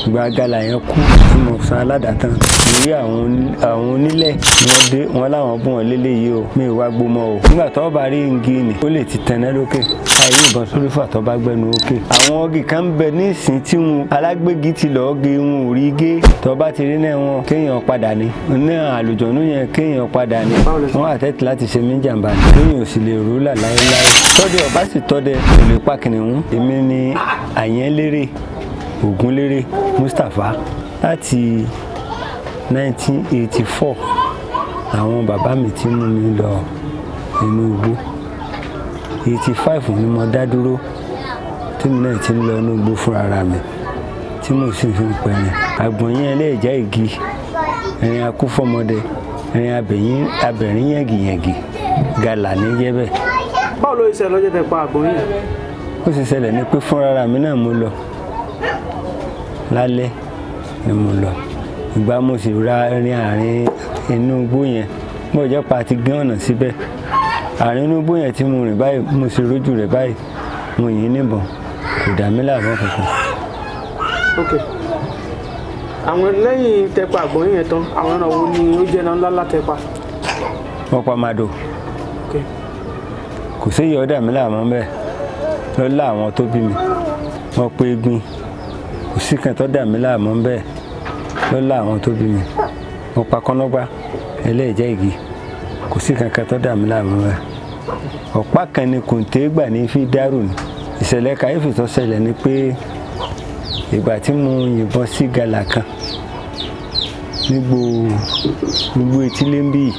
gbàgàlà yẹn kú tí mo san aládàtàn orí àwọn onílẹ̀ wọ́n dé wọ́n láwọn bùn wọn lélẹ́yìí o mi ò wá gbọmọ o nígbà tó bá rí igi nì ó lè ti tẹ̀nẹ́ lókè àìrí ìbọn sórí fà tó bá gbẹnu òkè àwọn ọgì kan ń bẹ ní ìsìn tí wọn alágbègì ti lọ́ọ́ gé wọn ò rí gé tó bá ti rí náà wọn kéèyàn padà ní àlùjọ̀nú yẹn kéèyàn padà ní wọ́n àtẹ́tì láti ṣe mí jàǹbá ní kéèyàn ò sì lè rú là láéláé tọ́dẹ ọ̀bá sì tọ́dẹ kò lè pa kìnìún èmi ni Àyẹ́nlérè Ògúnlérè Mustapha láti 1984 àwọn bàbá mi ti mú mi lọ inú igbó 85 ni mo dá dúró tí mi náà ti ń lọ inú igbó fúnra mi tí mo sì fi ń pẹ̀rìn àgbọ̀n yẹn ẹlẹ́ẹ̀já igi ẹ̀rín akúfọ́mọdé ẹ̀rín abẹ̀rín yẹ̀gìyẹ̀gì gàlà ní jẹ́ bẹ́ẹ̀. báwo ló ṣe lọ́jọ́ tẹ pa àgbọ̀n yẹn. ó sì ṣẹlẹ̀ ní pé fúnra mi náà mo lọ lálẹ́ ni mo lọ ìgbà mo sì ra rin àárín inú igbó yẹn mo jẹ́ pa ti gé ọ̀nà síbẹ̀ àárín inú igbó yẹn tí mo rìn báyìí mo sì rójú rẹ̀ báyìí mo yìn níbọn kò dà mí láàmú kankan. ok àwọn lẹ́yìn tẹpa àgbọ̀n yẹn tán àwọn ọ̀nà wo ni ó jẹ́ náà ńlá látẹpa. wọ́n pa màdò ok kò séyìí ọ̀dà mí láàmú bẹ́ẹ̀ lọ́lá àwọn tó bí mi wọ́n pé gbin kò sí kan tó dà mí láàmú bẹ́ẹ̀ lọ́lá àwọn tó bí mi wọ́n pa kọ́nọ́gbá ẹlẹ́ẹ̀já igi kò sí kankan tó dà mí láàmú bẹ́ẹ̀ ọ̀pá kan ni kùntè gbà ní fi dárò ní ìṣẹ̀lẹ̀ kàyéfì tó ṣẹlẹ̀ ni pé ìgbà tí mo yìnbọn sí gàlà kan nígbò etílé ń bí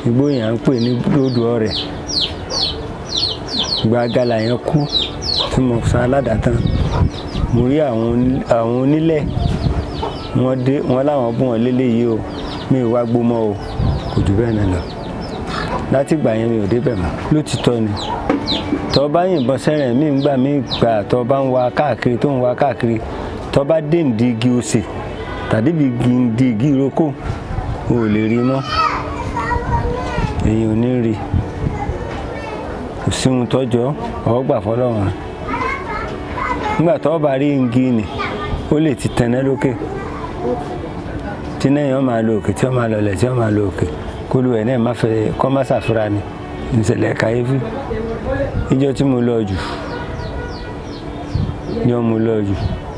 igbó yẹn à ń pè ní lódò ọ̀rẹ́ ìgbà gàlà yẹn kú tí mo san aládàtàn mo rí àwọn onílẹ̀ wọ́n dé wọ́n láwọn bùn wọn lélẹ́yìí o mi ò wá gbọmọ o kò jù bẹ́ẹ̀ náà lọ láti ìgbà yẹn mi ò débẹ̀ mọ́ lótìtọ́ ni tọ́ bá yìnbọn sẹ́rẹ̀ mí ń gbà mí gbà tọ́ bá ń wa káàkiri tó ń wa káàkiri tọ́ bá dé ǹdí igi osè tàbí ǹdí igi ìrókò o ò lè rí mọ́ èyí ò ní rí kò sí ohun tọ́jọ́ ọ̀gbà fọlọ́run nígbà tọ́ bá rí igi nì ó lè ti tẹ̀nẹ́ lókè tí náà yẹn máa lo òkè tí wọ́n máa lọlẹ̀ tí wọ́n máa lo òkè kó lu ẹ̀ náà má fẹ́ kọ́ má ṣàfihàn ni ìṣẹ̀lẹ̀ kàyéfì ìjọ tí mo lọ jù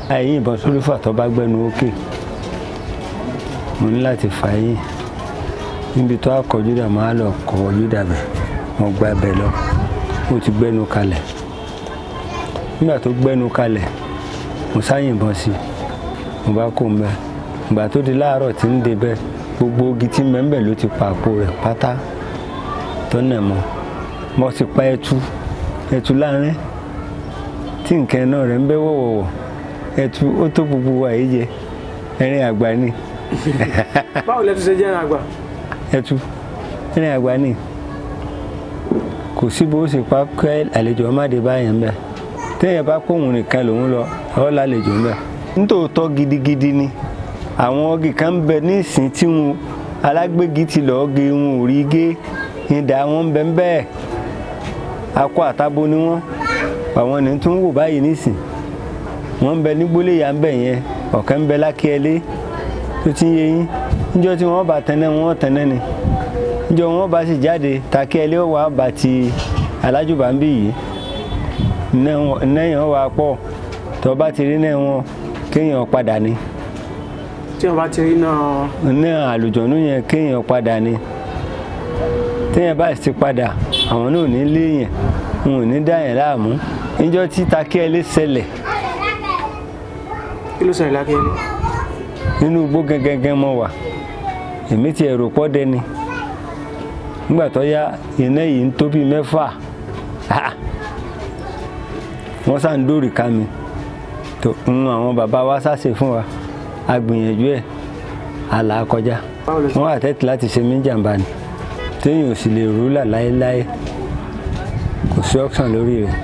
àìyí ìbọn sórí fà tó bá gbẹnu òkè mo ní láti fà yín níbi tó àkọjú dà máa lọ kọjú dàbẹ̀ mo gba ẹbẹ̀ lọ ó ti gbẹnu kalẹ̀ nígbà tó gbẹnu kalẹ̀ mo sáyìnbọn sí mo bá kó mbẹ ìgbà tó di láàárọ̀ tí ń débẹ̀ gbogbo igi tí mẹ́ńbẹ̀ ló ti pa àpò rẹ̀ pátá tó nà mọ́ mo sì pa ẹtu láàrin tí nǹkan náà rẹ̀ ń bẹ́ wọ̀wọ̀wọ̀ ẹtu ó tó gbogbo wa yìí jẹ ẹrin àgbà ni. báwo lẹ ti ṣe jẹ́ ẹrin àgbà. ẹtu ẹrin àgbà ni kò sí bó ṣe pa kẹ́ àlejò ọmọdé báyẹn ń bẹ téèyàn bá kóhun nìkan lòún lọ ọ́ lálejò ń bẹ nítòótọ́ gidigidi ni àwọn ọgì kan ń bẹ ní ìsìn tí wọn alágbègì ti lọ́ọ́ gé wọn ò rí gé ìdá wọn ń bẹ ń bẹ́ẹ̀ akọ àtabo ni wọ́n àwọn ní tún wò báyìí nísìn wọ́n ń bẹ ní gbóléyà ń bẹ yẹn ọ̀kan ń bẹ lákíẹ́lé tó ti ń yé yín níjọ́ tí wọ́n bá tẹ́nẹ́ wọ́n tẹ́nẹ́ ni níjọ́ wọ́n bá sì jáde takíẹ́lé wà bá ti alájùbá ń bí yìí nẹ́yìn wà pọ̀ tó bá ti rí náà wọn kéèyàn padà ni. tí wọ́n bá ti rí náà. ní àlùjọ̀nú yẹn kéèyàn padà ni téèyàn bá ti padà àwọn náà ò ní léèyàn wọn ò ní dá yẹn láàmú níjọ́ tí takíẹ́lé ṣẹlẹ̀. kí ló ṣẹlẹ̀ lákíẹ́lé. nínú igbó gẹ́gẹ́gẹ́ mọ́ wà èmi ti ẹ̀rọ pọ́ dẹni nígbà tó yá iná yìí ń tó bí 6 wọ́n sá ń dóòrì ká mi tó àwọn bàbá wa sáṣe fún wa a gbìyànjú ẹ̀ àlà kọjá wọ́n àtẹ́tì láti ṣe mí jàǹbá ni téèyàn ò sì lè rú là láéláé kò sí option lórí rẹ̀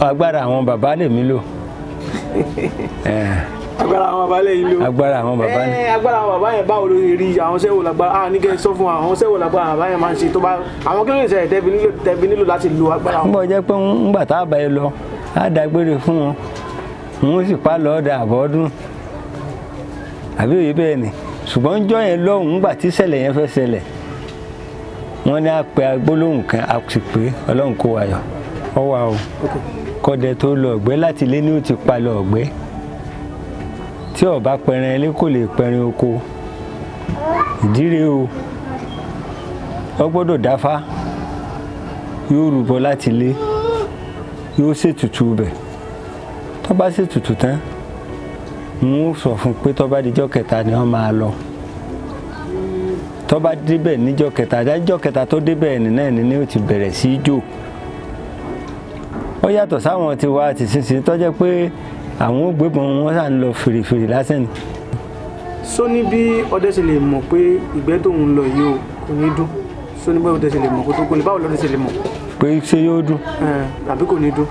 agbára àwọn bàbá lè mí lò. agbára àwọn bàbá lè yí lò. agbára àwọn bàbá ni. agbára àwọn bàbá yẹn báwo ló rí àwọn sẹ́wò lágbára ní kẹ́ ẹ sọ fún wa àwọn sẹ́wò lágbára bàbá yẹn máa ń ṣe tó bá àwọn kí ló lè ṣe tẹ́bi nílò láti lo agbára wọn. ń bọ̀ jẹ́ pé ńgbà tá a bá yẹ lọ á dágbére fún wọn wọ́n sì pa lọ́ọ̀dà àbọ̀ọ́dún àbí òye bẹ́ẹ̀ ni ṣùgbọ́n jọ́ yẹn lọ́hùn ńgbà tí ṣẹlẹ̀ yẹn fẹ́ ṣẹlẹ̀ wọ́n ní àpè agbólóhùn kan a sì pé ọlọ́run kó wa yọ ọwọ́ o kọ́dẹ tó lọ ọ̀gbẹ́ láti ilé ní ó ti pa lọ ọ̀gbẹ́ tí ó bá pẹran ilé kò lè pẹran oko ìdíre o ó gbọ́dọ̀ dáfá yóò rúbọ láti ilé yóò ṣètùtù bẹ̀ tó bá ṣètùtù tán n ó sọ fún pé tó bá dijọ́ kẹta ni wọ́n máa lọ tó bá débẹ̀ níjọ́ kẹta dájọ́ kẹta tó débẹ̀ náà ni ó ti bẹ̀rẹ̀ sí í jò ó yàtọ̀ sáwọn ti wá ti sísìn tó jẹ́ pé àwọn ògbébọn wọn sà ń lọ fèrèfèrè lásán ni. só ní bí ọdẹ ṣe lè mọ̀ pé ìgbẹ́ tóun lọ yìí o kò ní dún só ní bí ọdẹ ṣe lè mọ̀ kó tó kó lè báwo lọ́dẹ ṣe lè mọ̀. pé ṣé yóò dún. àbí kò ní dún.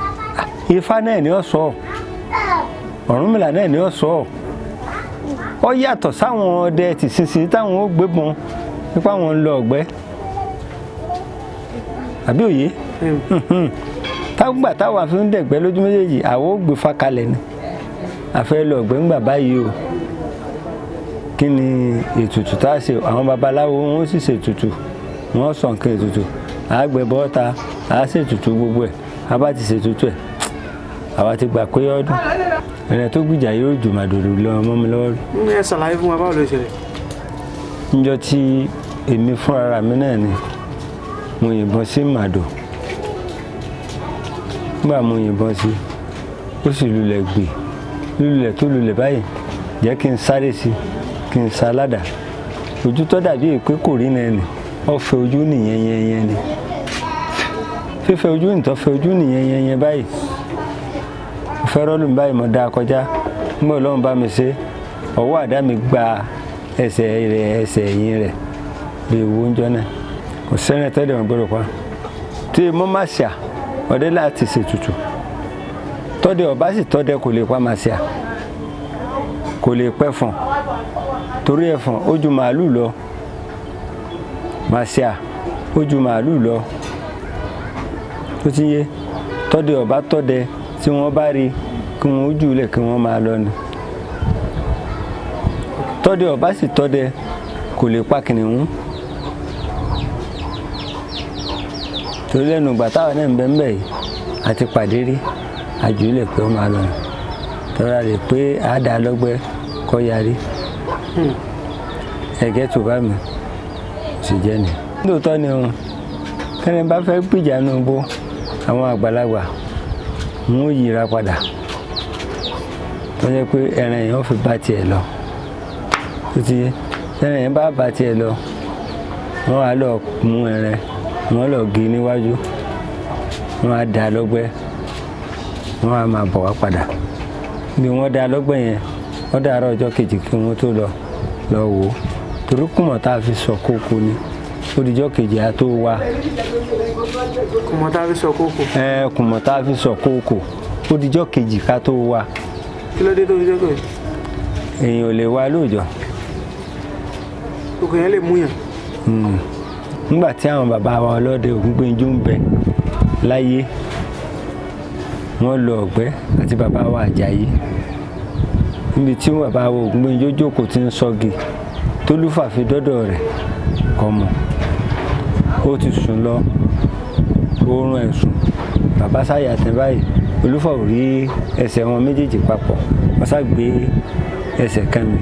Ifá náà ni ó sọ Ọ̀rúnmìlà náà ni ó sọ ó yàtọ̀ sáwọn ọdẹ ti sísìn táwọn ó gbébọn nípa àwọn ń lọ ọ̀gbẹ́ àbí òye tágbà táwa fi ń dẹ̀gbẹ́ lójú méjèèjì àwọn ó gbé fakalẹ̀ ni àfẹ́ lọ ọ̀gbẹ́ ńgbà báyìí o kí ni ètùtù tá a ṣe àwọn babaláwo wọn ó sì ṣètùtù wọn sọ nǹkan ètùtù àgbẹ̀ bọ́ta àá ṣètùtù gbogbo ẹ̀ a bá ti ṣètùtù ẹ̀ àwa ti gbà pé ọdún ẹ̀rẹ̀ tó gbìjà yóò jù màdòdò lọ mọ́ mi lọ́wọ́ rí. ẹ ṣàlàyé fún wa báwo ló ṣẹlẹ̀. níjọ́ tí èmi fúnra mi náà ni mo yìnbọn sí màdò nígbà mo yìnbọn sí ó sì lulẹ̀ gbè lulẹ̀ tó lulẹ̀ báyìí jẹ́ kí n sáré sí kí n sa ládàá ojú tó dàbí pé kò rí náà ni ó fẹ́ ojú nìyẹn yẹn ni fífẹ́ ojú nìtọ́ fẹ́ ojú nìyẹn yẹn báyìí fẹ́rọ́ lù mí báyìí mo dá kọjá nígbà Ọlọ́run bá mi ṣe ọwọ́ àdá mi gba ẹsẹ̀ ẹ̀yìn rẹ̀ lè wo oúnjẹ náà kò sẹ́rìn tẹ́lẹ̀ wọn gbọ́dọ̀ pa tí mo má ṣà ọdẹ láti ṣètùtù tọ́dẹ ọba sì tọ́dẹ kò lè pa máa ṣà kò lè pẹ́ fọ̀n torí ẹ̀fọ̀n ó ju màálù lọ máa ṣà ó ju màálù lọ tó ti yé tọ́dẹ ọba tọ́dẹ tí wọ́n bá rí kí wọ́n ó jùlẹ̀ kí wọ́n máa lọ ni tọ́dẹ ọba sì tọ́dẹ kò lè pa kìnìún torí lẹ́nu ìgbà táwọn náà ń bẹ́ ń bẹ̀ yìí àti pàdé rí àjùlẹ̀ pé ó máa lọ tọ́ra rè pé àádá lọ́gbẹ́ kọ́ yarí ẹ̀gẹ́ tó bá mi sì jẹ́ ni. lóòótọ́ ni o kẹ́ni bá fẹ́ gbìjà nù bó àwọn àgbàlagbà wọn ò yíra padà tó jẹ́ pé ẹran yẹn ó fi bá tiẹ̀ lọ tó ti yẹ ẹran yẹn bá tiẹ̀ lọ wọ́n á lọ mú ẹran wọ́n lọ gé níwájú wọ́n á dá lọ́gbẹ́ wọ́n á máa bọ̀ wá padà bí wọ́n dá lọ́gbẹ́ yẹn wọ́n dàárọ̀ ọjọ́ kejì kí wọ́n tó lọ wò ó torí kùmọ̀ tá a fi sọ kókó ni ó dijọ́ kejì á tó wá. kùmọ̀ tá a fi sọ kókó. kùmọ̀ tá a fi sọ kókó ó dijọ́ kejì ká tó wá. kí ló dé tó fi jẹ́ kò. èèyàn ò lè wá lóòjọ́. kòkò yẹn lè mú yàn. nígbà tí àwọn bàbá wa ọlọ́dẹ Ògúngbénjó ń bẹ láyé wọ́n lọ ọ̀gbẹ́ àti bàbá wa Àjàyí níbi tí bàbá wa Ògúngbénjó jókòó tí ń sọ́gi tólúfà fi dọ́dọ̀ rẹ̀ kọ́ mọ̀ ó ti sùn lọ oorun ẹ̀sùn bàbá sáyà tẹ̀ báyìí olúfà ò rí ẹsẹ̀ wọn méjèèjì papọ̀ wọ́n sá gbé ẹsẹ̀ kan mi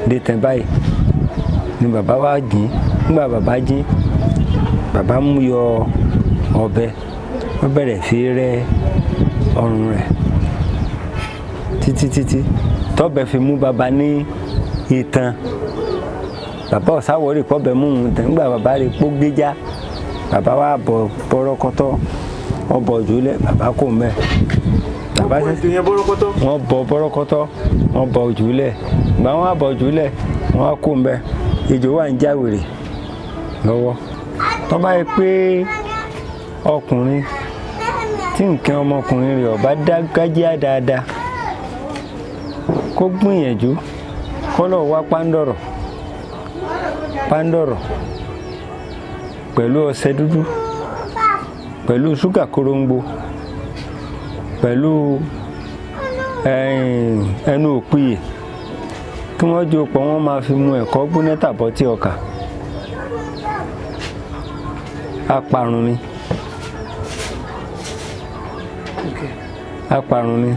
dé tẹ̀ báyìí ni bàbá wa jí nígbà bàbá jí bàbá mú yọ ọ̀bẹ wọ́n bẹ̀rẹ̀ fi rẹ́ ọrùn rẹ̀ títí tọ́bẹ̀ fi mú bàbá ní itan bàbá ọ̀sáwọ́rì pọ́bẹ̀ mú un tẹ̀ nígbà bàbá rẹ̀ pọ́ gbéjá bàbá wa bọ̀ bọ́rọ́kọ́tọ́ wọ́n bọ̀ jùlẹ̀ bàbá kò mẹ́ bàbá wọ́n bọ̀ bọ́rọ́kọ́tọ́ wọ́n bọ̀ jùlẹ̀ gbà wọ́n bọ̀ jùlẹ̀ wọ́n kò mẹ́ ejò wà ń jáwèrè lọ́wọ́ tó bá yẹ pé ọkùnrin tí nǹkan ọmọkùnrin rẹ̀ ọba dágájíá dáadáa kó gbìyànjú kó lọ wá pándọ̀rọ̀ pẹ̀lú ọṣẹ dúdú pẹ̀lú ṣúgà koróńgbò pẹ̀lú ẹnu òpìyè kí wọ́n jó pọ̀ wọ́n máa fi mu ẹ̀kọ́ gbóná tàbọ̀ tí ọkà aparun ni aparun ni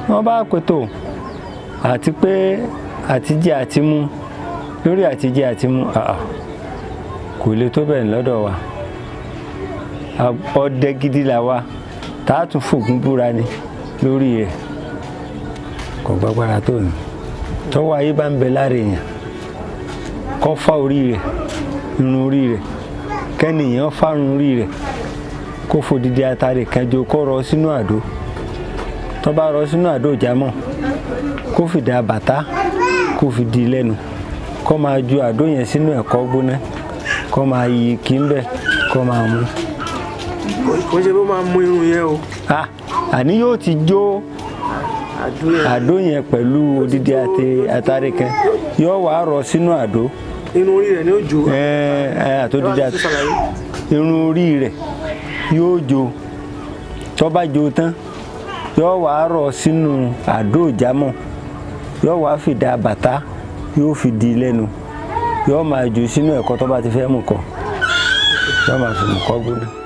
wọ́n bá pètò àti pé àtijẹ àti mu lórí àtijẹ àti mu kò lè tó bẹ́ẹ̀ lọ́dọ̀ wa ọdẹ gidi là wa tá a tún fògùn búra ni lórí rẹ̀ kò gbàgbára tó ní tọ́wọ́ ayé bá ń bẹ lára èèyàn kó fá orí rẹ̀ irun orí rẹ̀ kẹ́nìyàn fárun orí rẹ̀ kó fòdìdí atare kẹjọ kó rọ sínú àdó tó bá rọ sínú àdó jámọ́ kó fi dà bàtà kó fi di lẹ́nu kó máa ju àdó yẹn sínú ẹ̀kọ́ gbóná kó máa yí kí ń bẹ̀ kó máa mú. kò ṣe bó máa mú irun yẹn o. àní yóò ti jó àdó yẹn pẹ̀lú odidi atare kan yóò wá rọ sínú àdó. irun orí rẹ̀ ni ó jó. àtòdìdí irun orí rẹ̀ yóò jó tó bá jó tán yóò wá rọ sínú àdó ìjámọ̀ yóò wá fi dà bàtà yóò fi di lẹ́nu yóò máa jù sínú ẹ̀kọ́ tó bá ti fẹ́ mú kọ yóò máa fi mú kọ́ gbóná.